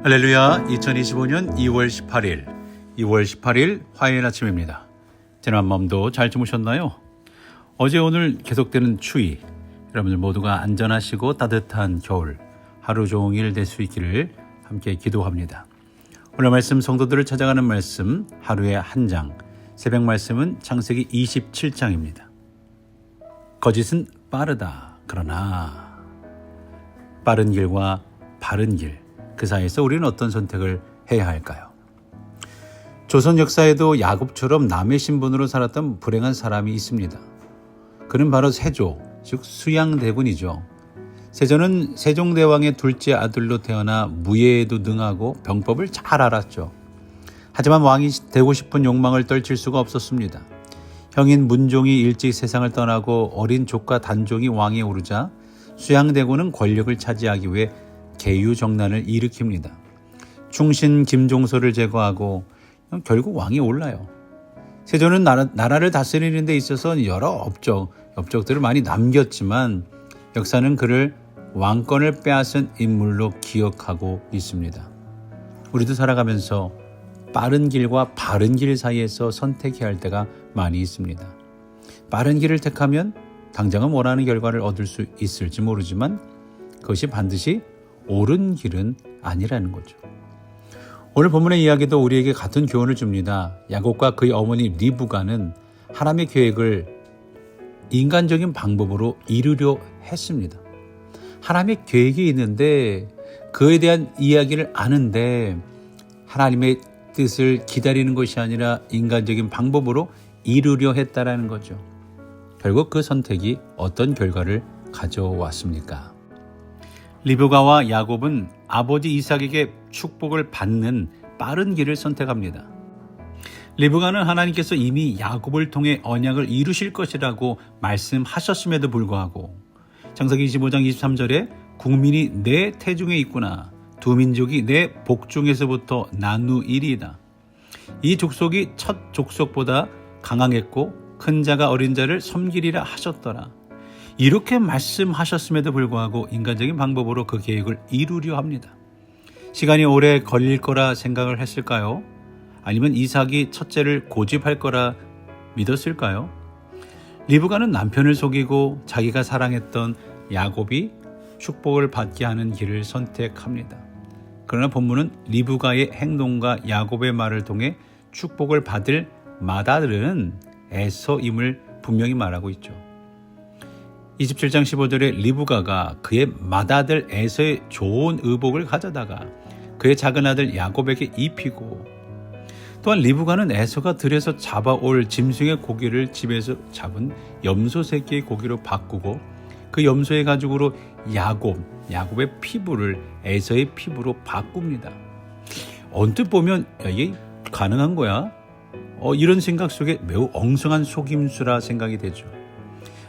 할렐루야. 2025년 2월 18일 화요일 아침입니다. 지난 밤도 잘 주무셨나요? 어제 오늘 계속되는 추위, 여러분들 모두가 안전하시고 따뜻한 겨울 하루 종일 될 수 있기를 함께 기도합니다. 오늘 말씀 성도들을 찾아가는 말씀 하루에 한 장, 새벽 말씀은 창세기 27장입니다. 거짓은 빠르다. 그러나 빠른 길과 바른 길, 그 사이에서 우리는 어떤 선택을 해야 할까요? 조선 역사에도 야곱처럼 남의 신분으로 살았던 불행한 사람이 있습니다. 그는 바로 세조, 즉 수양대군이죠. 세조는 세종대왕의 둘째 아들로 태어나 무예에도 능하고 병법을 잘 알았죠. 하지만 왕이 되고 싶은 욕망을 떨칠 수가 없었습니다. 형인 문종이 일찍 세상을 떠나고 어린 조카 단종이 왕에 오르자 수양대군은 권력을 차지하기 위해 계유정난을 일으킵니다. 충신 김종서를 제거하고 결국 왕이 올라요. 세조는 나라를 다스리는 데 있어서 여러 업적들을 많이 남겼지만 역사는 그를 왕권을 빼앗은 인물로 기억하고 있습니다. 우리도 살아가면서 빠른 길과 바른 길 사이에서 선택해야 할 때가 많이 있습니다. 빠른 길을 택하면 당장은 원하는 결과를 얻을 수 있을지 모르지만 그것이 반드시 옳은 길은 아니라는 거죠. 오늘 본문의 이야기도 우리에게 같은 교훈을 줍니다. 야곱과 그의 어머니 리브가는 하나님의 계획을 인간적인 방법으로 이루려 했습니다. 하나님의 계획이 있는데 그에 대한 이야기를 아는데 하나님의 뜻을 기다리는 것이 아니라 인간적인 방법으로 이루려 했다라는 거죠. 결국 그 선택이 어떤 결과를 가져왔습니까? 리브가와 야곱은 아버지 이삭에게 축복을 받는 빠른 길을 선택합니다. 리브가는 하나님께서 이미 야곱을 통해 언약을 이루실 것이라고 말씀하셨음에도 불구하고 창세기 25장 23절에 국민이 내 태중에 있구나, 두 민족이 내 복중에서부터 나누이리이다. 이 족속이 첫 족속보다 강하겠고 큰 자가 어린 자를 섬기리라 하셨더라. 이렇게 말씀하셨음에도 불구하고 인간적인 방법으로 그 계획을 이루려 합니다. 시간이 오래 걸릴 거라 생각을 했을까요? 아니면 이삭이 첫째를 고집할 거라 믿었을까요? 리브가는 남편을 속이고 자기가 사랑했던 야곱이 축복을 받게 하는 길을 선택합니다. 그러나 본문은 리브가의 행동과 야곱의 말을 통해 축복을 받을 맏아들은 에서임을 분명히 말하고 있죠. 27장 15절에 리브가가 그의 맏아들 에서의 좋은 의복을 가져다가 그의 작은 아들 야곱에게 입히고, 또한 리브가는 에서가 들에서 잡아올 짐승의 고기를 집에서 잡은 염소 새끼의 고기로 바꾸고 그 염소의 가죽으로 야곱의 피부를 에서의 피부로 바꿉니다. 언뜻 보면 이게 가능한 거야? 이런 생각 속에 매우 엉성한 속임수라 생각이 되죠.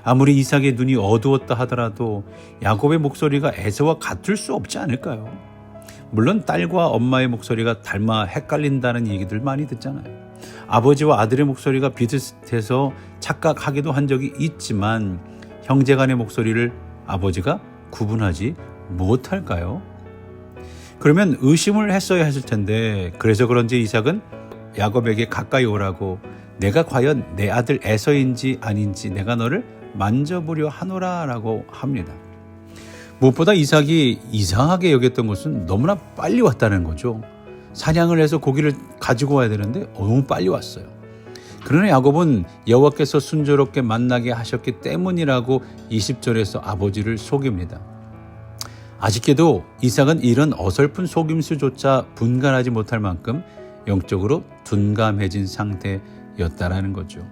아무리 이삭의 눈이 어두웠다 하더라도 야곱의 목소리가 에서와 같을 수 없지 않을까요? 물론 딸과 엄마의 목소리가 닮아 헷갈린다는 얘기들 많이 듣잖아요. 아버지와 아들의 목소리가 비슷해서 착각하기도 한 적이 있지만 형제간의 목소리를 아버지가 구분하지 못할까요? 그러면 의심을 했어야 했을 텐데, 그래서 그런지 이삭은 야곱에게 가까이 오라고, 내가 과연 내 아들 에서인지 아닌지 내가 너를 만져보려 하노라 라고 합니다. 무엇보다 이삭이 이상하게 여겼던 것은 너무나 빨리 왔다는 거죠. 사냥을 해서 고기를 가지고 와야 되는데 너무 빨리 왔어요. 그러나 야곱은 여호와께서 순조롭게 만나게 하셨기 때문이라고 20절에서 아버지를 속입니다. 아쉽게도 이삭은 이런 어설픈 속임수조차 분간하지 못할 만큼 영적으로 둔감해진 상태였다라는 거죠.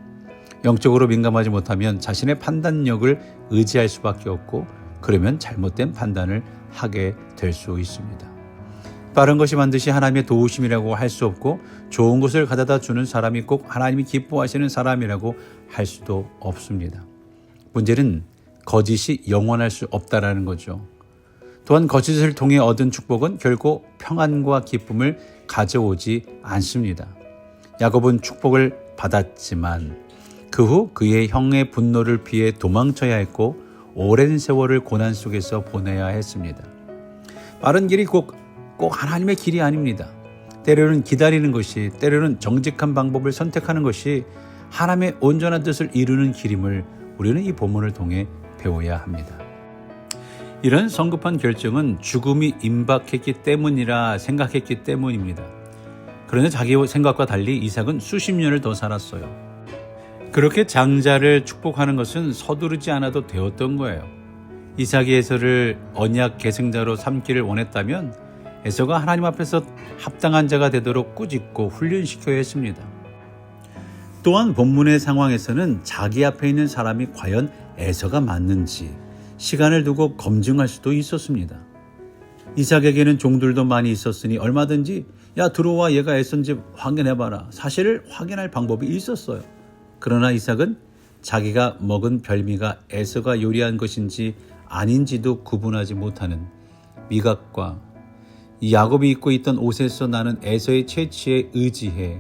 영적으로 민감하지 못하면 자신의 판단력을 의지할 수밖에 없고, 그러면 잘못된 판단을 하게 될 수 있습니다. 빠른 것이 반드시 하나님의 도우심이라고 할 수 없고, 좋은 것을 가져다 주는 사람이 꼭 하나님이 기뻐하시는 사람이라고 할 수도 없습니다. 문제는 거짓이 영원할 수 없다라는 거죠. 또한 거짓을 통해 얻은 축복은 결국 평안과 기쁨을 가져오지 않습니다. 야곱은 축복을 받았지만 그 후 그의 형의 분노를 피해 도망쳐야 했고 오랜 세월을 고난 속에서 보내야 했습니다. 빠른 길이 꼭 꼭 하나님의 길이 아닙니다. 때로는 기다리는 것이, 때로는 정직한 방법을 선택하는 것이 하나님의 온전한 뜻을 이루는 길임을 우리는 이 본문을 통해 배워야 합니다. 이런 성급한 결정은 죽음이 임박했기 때문이라 생각했기 때문입니다. 그런데 자기 생각과 달리 이삭은 수십 년을 더 살았어요. 그렇게 장자를 축복하는 것은 서두르지 않아도 되었던 거예요. 이삭이 에서를 언약 계승자로 삼기를 원했다면 에서가 하나님 앞에서 합당한 자가 되도록 꾸짖고 훈련시켜야 했습니다. 또한 본문의 상황에서는 자기 앞에 있는 사람이 과연 에서가 맞는지 시간을 두고 검증할 수도 있었습니다. 이삭에게는 종들도 많이 있었으니 얼마든지 야 들어와 얘가 에서인지 확인해봐라. 사실을 확인할 방법이 있었어요. 그러나 이삭은 자기가 먹은 별미가 에서가 요리한 것인지 아닌지도 구분하지 못하는 미각과 야곱이 입고 있던 옷에서 나는 에서의 체취에 의지해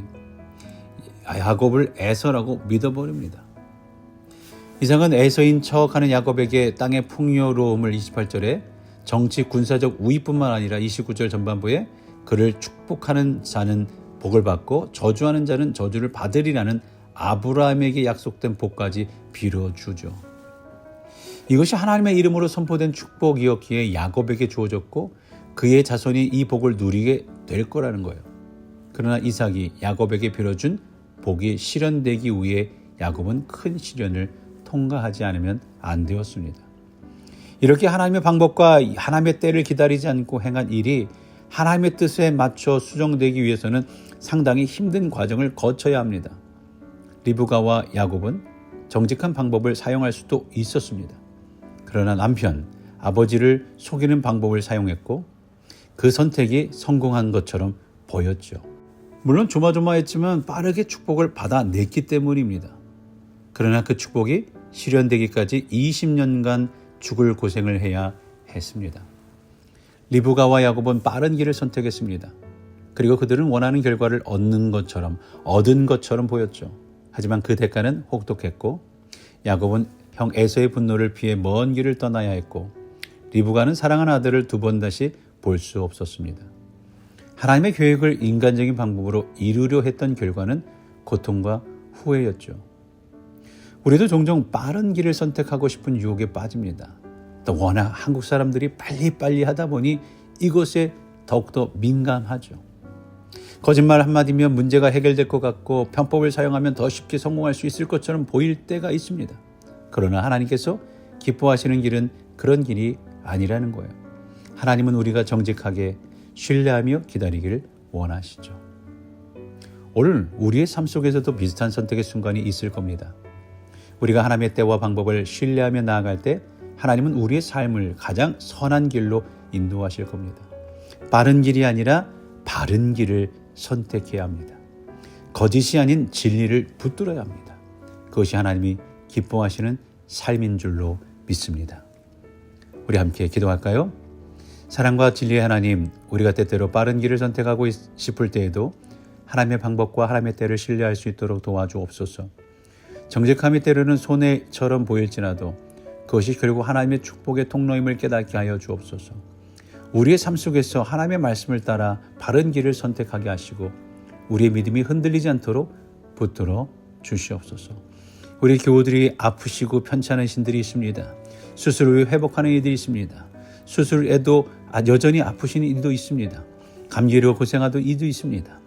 야곱을 에서라고 믿어버립니다. 이삭은 에서인 척하는 야곱에게 땅의 풍요로움을 28절에 정치 군사적 우위뿐만 아니라 29절 전반부에 그를 축복하는 자는 복을 받고 저주하는 자는 저주를 받으리라는 아브라함에게 약속된 복까지 빌어주죠. 이것이 하나님의 이름으로 선포된 축복이었기에 야곱에게 주어졌고 그의 자손이 이 복을 누리게 될 거라는 거예요. 그러나 이삭이 야곱에게 빌어준 복이 실현되기 위해 야곱은 큰 시련을 통과하지 않으면 안 되었습니다. 이렇게 하나님의 방법과 하나님의 때를 기다리지 않고 행한 일이 하나님의 뜻에 맞춰 수정되기 위해서는 상당히 힘든 과정을 거쳐야 합니다. 리브가와 야곱은 정직한 방법을 사용할 수도 있었습니다. 그러나 남편, 아버지를 속이는 방법을 사용했고 그 선택이 성공한 것처럼 보였죠. 물론 조마조마했지만 빠르게 축복을 받아냈기 때문입니다. 그러나 그 축복이 실현되기까지 20년간 죽을 고생을 해야 했습니다. 리브가와 야곱은 빠른 길을 선택했습니다. 그리고 그들은 원하는 결과를 얻은 것처럼 보였죠. 하지만 그 대가는 혹독했고 야곱은 형 에서의 분노를 피해 먼 길을 떠나야 했고 리브가는 사랑하는 아들을 두 번 다시 볼 수 없었습니다. 하나님의 계획을 인간적인 방법으로 이루려 했던 결과는 고통과 후회였죠. 우리도 종종 빠른 길을 선택하고 싶은 유혹에 빠집니다. 또 워낙 한국 사람들이 빨리빨리 하다 보니 이것에 더욱더 민감하죠. 거짓말 한마디면 문제가 해결될 것 같고 편법을 사용하면 더 쉽게 성공할 수 있을 것처럼 보일 때가 있습니다. 그러나 하나님께서 기뻐하시는 길은 그런 길이 아니라는 거예요. 하나님은 우리가 정직하게 신뢰하며 기다리기를 원하시죠. 오늘 우리의 삶 속에서도 비슷한 선택의 순간이 있을 겁니다. 우리가 하나님의 때와 방법을 신뢰하며 나아갈 때 하나님은 우리의 삶을 가장 선한 길로 인도하실 겁니다. 빠른 길이 아니라 바른 길을 선택해야 합니다. 거짓이 아닌 진리를 붙들어야 합니다. 그것이 하나님이 기뻐하시는 삶인 줄로 믿습니다. 우리 함께 기도할까요? 사랑과 진리의 하나님, 우리가 때때로 빠른 길을 선택하고 싶을 때에도 하나님의 방법과 하나님의 때를 신뢰할 수 있도록 도와주옵소서. 정직함이 때로는 손해처럼 보일지라도 그것이 결국 하나님의 축복의 통로임을 깨닫게 하여 주옵소서. 우리의 삶 속에서 하나님의 말씀을 따라 바른 길을 선택하게 하시고 우리의 믿음이 흔들리지 않도록 붙들어 주시옵소서. 우리 교우들이 아프시고 편찮으신 분들이 있습니다. 수술 후에 회복하는 이들이 있습니다. 수술에도 여전히 아프시는 이들도 있습니다. 감기로 고생하던 이들도 있습니다.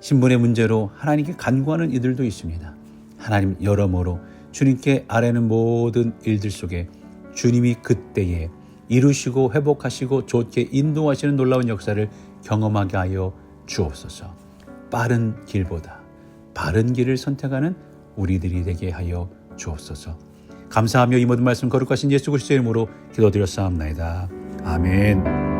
신분의 문제로 하나님께 간구하는 이들도 있습니다. 하나님 여러모로 주님께 아뢰는 모든 일들 속에 주님이 그때에 이루시고 회복하시고 좋게 인도하시는 놀라운 역사를 경험하게 하여 주옵소서. 빠른 길보다 바른 길을 선택하는 우리들이 되게 하여 주옵소서. 감사하며 이 모든 말씀 거룩하신 예수 그리스도의 이름으로 기도드렸사옵나이다. 아멘.